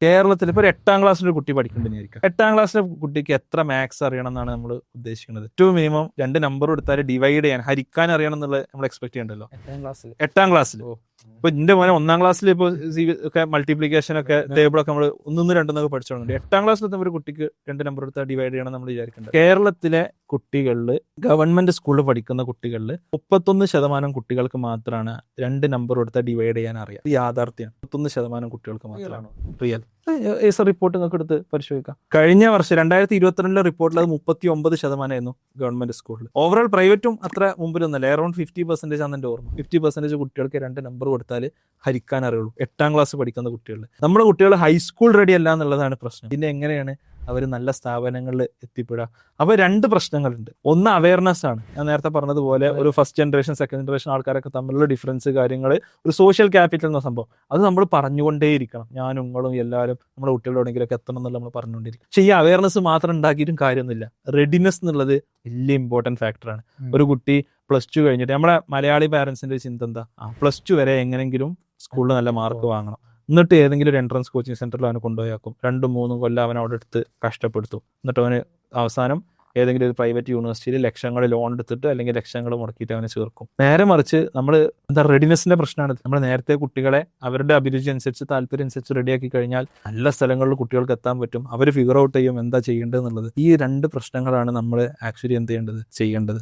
കേരളത്തിൽ ഇപ്പോൾ ഒരു 8ാം ക്ലാസ്സിലൊരു കുട്ടി പഠിക്കേണ്ടതായിരിക്കും. 8ാം ക്ലാസ്സിലെ കുട്ടിക്ക് എത്ര മാത്സ് അറിയണം എന്നാണ് നമ്മൾ ഉദ്ദേശിക്കുന്നത്? ഏറ്റവും മിനിമം 2 നമ്പർ കൊടുത്താൽ ഡിവൈഡ് ചെയ്യാൻ, ഹരിക്കാൻ അറിയണം എന്നുള്ളത് നമ്മൾ എക്സ്പെക്ട് ചെയ്യണ്ടല്ലോ. 8ാം ക്ലാസ്സിൽ ഇപ്പൊ എന്റെ മോനെ 1ാം ക്ലാസ്സിൽ ഇപ്പോൾ ഒക്കെ മൾട്ടിപ്ലിക്കേഷൻ ഒക്കെ ടേബിളൊക്കെ നമ്മൾ 1, 2 എന്നൊക്കെ പഠിച്ചോളുണ്ട്. 8ാം ക്ലാസ്സിൽ എത്തുമ്പോൾ ഒരു കുട്ടിക്ക് 2 നമ്പർ എടുത്താൽ ഡിവൈഡ് ചെയ്യണം നമ്മൾ വിചാരിക്കേണ്ടത്. കേരളത്തിലെ കുട്ടികളിൽ, ഗവൺമെന്റ് സ്കൂളിൽ പഠിക്കുന്ന കുട്ടികളിൽ 31% കുട്ടികൾക്ക് മാത്രമാണ് 2 നമ്പർ കൊടുത്താൽ ഡിവൈഡ് ചെയ്യാൻ അറിയാം. ഇത് യാഥാർത്ഥ്യമാണ്. 31% കുട്ടികൾക്ക് മാത്രമാണ്. റിയൽ റിപ്പോർട്ട് നിങ്ങൾക്ക് എടുത്ത് പരിശോധിക്കാം. കഴിഞ്ഞ വർഷം 2022 റിപ്പോർട്ടിൽ അത് 39% ഗവൺമെന്റ് സ്കൂളിൽ. ഓവറോൾ പ്രൈവറ്റും അത്ര മുമ്പിലൊന്നല്ല. അറൌണ്ട് 50% ആണ് എന്റെ ഓർമ്മ. 50% കുട്ടികൾക്ക് 2 നമ്പർ കൊടുത്താൽ ഹരിക്കാൻ അറിയുള്ളൂ. 8ാം ക്ലാസ് പഠിക്കുന്ന കുട്ടികൾ. നമ്മുടെ കുട്ടികൾ ഹൈസ്കൂൾ റെഡി അല്ല എന്നുള്ളതാണ് പ്രശ്നം. പിന്നെ എങ്ങനെയാണ് അവർ നല്ല സ്ഥാപനങ്ങളിൽ എത്തിപ്പെടുക? അപ്പോൾ 2 പ്രശ്നങ്ങളുണ്ട്. ഒന്ന് അവയർനെസ് ആണ്. ഞാൻ നേരത്തെ പറഞ്ഞതുപോലെ ഒരു ഫസ്റ്റ് ജനറേഷൻ, സെക്കൻഡ് ജനറേഷൻ ആൾക്കാരൊക്കെ തമ്മിലുള്ള ഡിഫറൻസ്, കാര്യങ്ങൾ, ഒരു സോഷ്യൽ ക്യാപിറ്റൽ എന്ന സംഭവം, അത് നമ്മൾ പറഞ്ഞുകൊണ്ടേയിരിക്കണം. ഞാനും നിങ്ങളും എല്ലാവരും നമ്മുടെ കുട്ടികളോടെങ്കിലൊക്കെ എത്തണം എന്നുള്ള നമ്മൾ പറഞ്ഞുകൊണ്ടിരിക്കും. പക്ഷേ ഈ അവയർനെസ് മാത്രം ഉണ്ടാക്കിയിട്ടും കാര്യമൊന്നുമില്ല. റെഡിനെസ് എന്നുള്ളത് വലിയ ഇമ്പോർട്ടൻറ്റ് ഫാക്ടറാണ്. ഒരു കുട്ടി +2 കഴിഞ്ഞിട്ട്, നമ്മുടെ മലയാളി പാരൻസിന്റെ ചിന്ത എന്താ? +2 വരെ എങ്ങനെങ്കിലും സ്കൂളിൽ നല്ല മാർക്ക് വാങ്ങണം, എന്നിട്ട് ഏതെങ്കിലും ഒരു എൻട്രൻസ് കോച്ചിങ് സെന്ററിൽ അവനെ കൊണ്ടുപോയാക്കും. 2-3 കൊല്ലം അവൻ അവിടെ എടുത്ത് കഷ്ടപ്പെടുത്തും. എന്നിട്ട് അവന് അവസാനം ഏതെങ്കിലും ഒരു പ്രൈവറ്റ് യൂണിവേഴ്സിറ്റിയിൽ ലക്ഷങ്ങൾ ലോൺ എടുത്തിട്ട് അല്ലെങ്കിൽ ലക്ഷങ്ങൾ മുടക്കിയിട്ട് അവനെ ചേർക്കും. നേരെ മറിച്ച് നമ്മൾ റെഡിനെസിന്റെ പ്രശ്നമാണ്. നമ്മൾ നേരത്തെ കുട്ടികളെ അവരുടെ അഭിരുചി അനുസരിച്ച്, താല്പര്യം അനുസരിച്ച് റെഡിയാക്കി കഴിഞ്ഞാൽ നല്ല സ്ഥലങ്ങളിൽ കുട്ടികൾക്ക് എത്താൻ പറ്റും. അവർ ഫിഗർ ഔട്ട് ചെയ്യും എന്താ ചെയ്യേണ്ടത് എന്നുള്ളത്. ഈ 2 പ്രശ്നങ്ങളാണ് നമ്മൾ ആക്ച്വലി എന്ത് ചെയ്യേണ്ടത്?